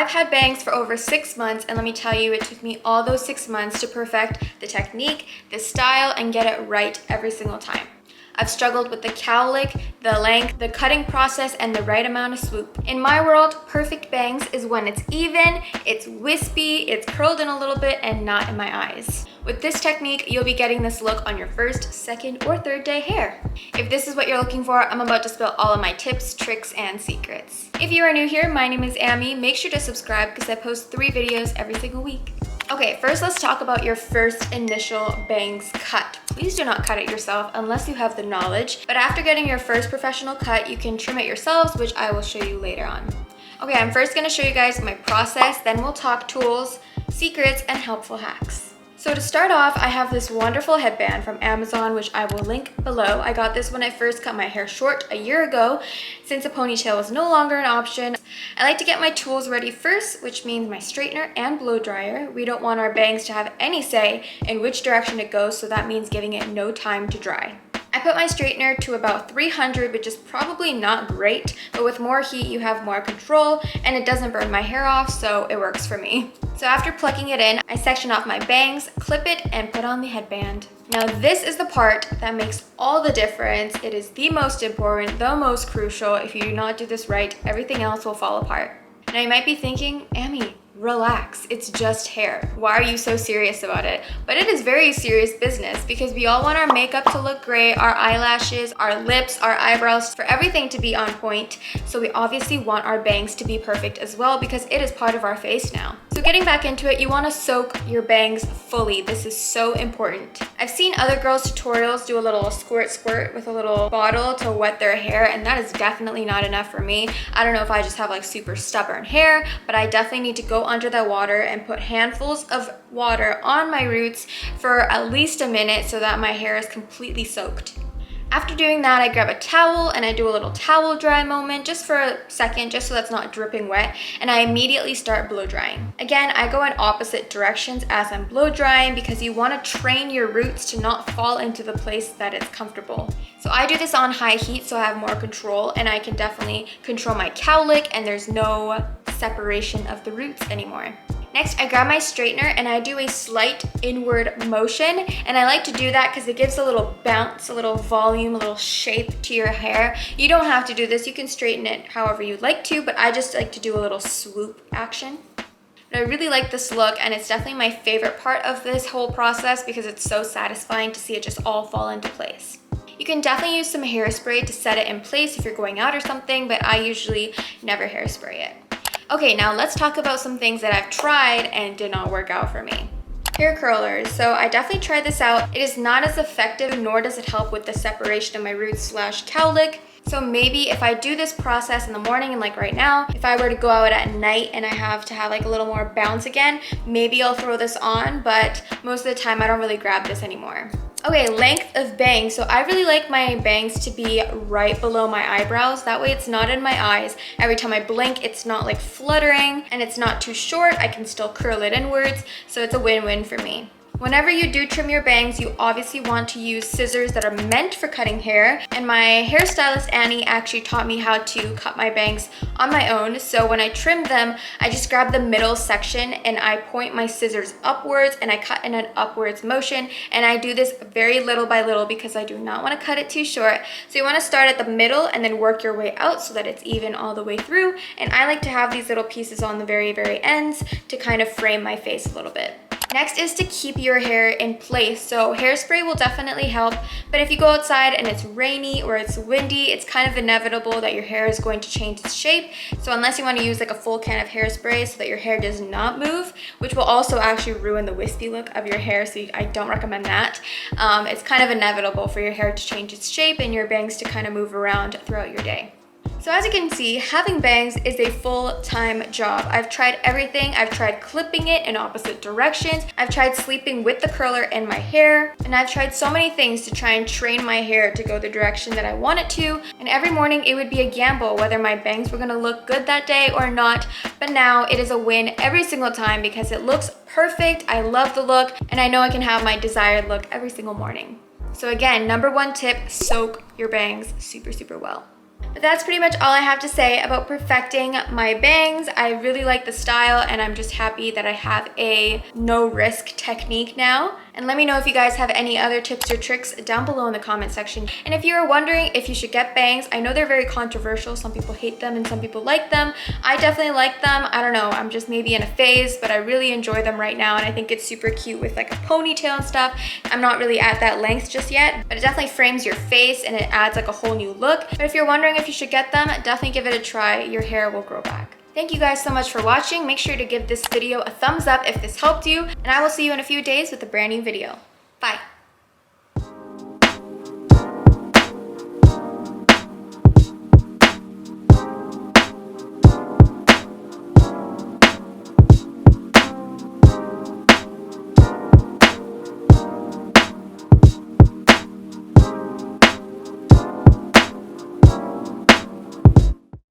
I've had bangs for over 6 months, and let me tell you, it took me all those 6 months to perfect the technique, the style, and get it right every single time. I've struggled with the cowlick, the length, the cutting process, and the right amount of swoop. In my world, perfect bangs is when it's even, it's wispy, it's curled in a little bit, and not in my eyes. With this technique, you'll be getting this look on your first, second, or third day hair. If this is what you're looking for, I'm about to spill all of my tips, tricks, and secrets. If you are new here, my name is Amy. Make sure to subscribe because I post 3 videos every single week. Okay, first let's talk about your first initial bangs cut. Please do not cut it yourself unless you have the knowledge, but after getting your first professional cut, you can trim it yourselves, which I will show you later on. Okay, I'm first gonna show you guys my process, then we'll talk tools, secrets, and helpful hacks. So to start off, I have this wonderful headband from Amazon, which I will link below. I got this when I first cut my hair short a year ago, since a ponytail was no longer an option. I like to get my tools ready first, which means my straightener and blow dryer. We don't want our bangs to have any say in which direction it goes, so that means giving it no time to dry. I put my straightener to about 300, which is probably not great, but with more heat you have more control and it doesn't burn my hair off, so it works for me. So after plugging it in, I section off my bangs, clip it, and put on the headband. Now this is the part that makes all the difference. It is the most important, the most crucial. If you do not do this right, everything else will fall apart. Now you might be thinking, Amy, relax, it's just hair. Why are you so serious about it? But it is very serious business because we all want our makeup to look great, our eyelashes, our lips, our eyebrows, for everything to be on point. So we obviously want our bangs to be perfect as well because it is part of our face now. So getting back into it, you want to soak your bangs fully. This is so important. I've seen other girls' tutorials do a little squirt with a little bottle to wet their hair, and that is definitely not enough for me. I don't know if I just have like super stubborn hair, but I definitely need to go under that water and put handfuls of water on my roots for at least a minute so that my hair is completely soaked. After doing that, I grab a towel and I do a little towel dry moment just for a second, just so that's not dripping wet, and I immediately start blow drying. Again, I go in opposite directions as I'm blow drying because you want to train your roots to not fall into the place that it's comfortable. So I do this on high heat so I have more control, and I can definitely control my cowlick and there's no separation of the roots anymore. Next, I grab my straightener and I do a slight inward motion, and I like to do that because it gives a little bounce, a little volume, a little shape to your hair. You don't have to do this, you can straighten it however you'd like to, but I just like to do a little swoop action. But I really like this look, and it's definitely my favorite part of this whole process because it's so satisfying to see it just all fall into place. You can definitely use some hairspray to set it in place if you're going out or something, but I usually never hairspray it. Okay, now let's talk about some things that I've tried and did not work out for me. Hair curlers. So I definitely tried this out. It is not as effective, nor does it help with the separation of my roots / cowlick. So maybe if I do this process in the morning and like right now, if I were to go out at night and I have to have like a little more bounce again, maybe I'll throw this on, but most of the time I don't really grab this anymore. Okay, length of bangs. So I really like my bangs to be right below my eyebrows. That way it's not in my eyes. Every time I blink, it's not like fluttering, and it's not too short. I can still curl it inwards, so it's a win-win for me. Whenever you do trim your bangs, you obviously want to use scissors that are meant for cutting hair, and my hairstylist Annie actually taught me how to cut my bangs on my own. So when I trim them, I just grab the middle section and I point my scissors upwards and I cut in an upwards motion, and I do this very little by little because I do not want to cut it too short. So you want to start at the middle and then work your way out so that it's even all the way through, and I like to have these little pieces on the very ends to kind of frame my face a little bit. Next is to keep your hair in place. So hairspray will definitely help, but if you go outside and it's rainy or it's windy, it's kind of inevitable that your hair is going to change its shape. So unless you want to use like a full can of hairspray so that your hair does not move, which will also actually ruin the wispy look of your hair, so I don't recommend that. It's kind of inevitable for your hair to change its shape and your bangs to kind of move around throughout your day. So as you can see, having bangs is a full-time job. I've tried everything. I've tried clipping it in opposite directions. I've tried sleeping with the curler in my hair. And I've tried so many things to try and train my hair to go the direction that I want it to. And every morning it would be a gamble whether my bangs were gonna look good that day or not. But now it is a win every single time because it looks perfect. I love the look, and I know I can have my desired look every single morning. So again, number 1 tip, soak your bangs super well. But that's pretty much all I have to say about perfecting my bangs. I really like the style and I'm just happy that I have a no risk technique now. And let me know if you guys have any other tips or tricks down below in the comment section. And if you're wondering if you should get bangs, I know they're very controversial. Some people hate them and some people like them. I definitely like them. I don't know, I'm just maybe in a phase, but I really enjoy them right now. And I think it's super cute with like a ponytail and stuff. I'm not really at that length just yet, but it definitely frames your face and it adds like a whole new look. But if you're wondering if you should get them, definitely give it a try. Your hair will grow back. Thank you guys so much for watching. Make sure to give this video a thumbs up if this helped you, and I will see you in a few days with a brand new video. Bye.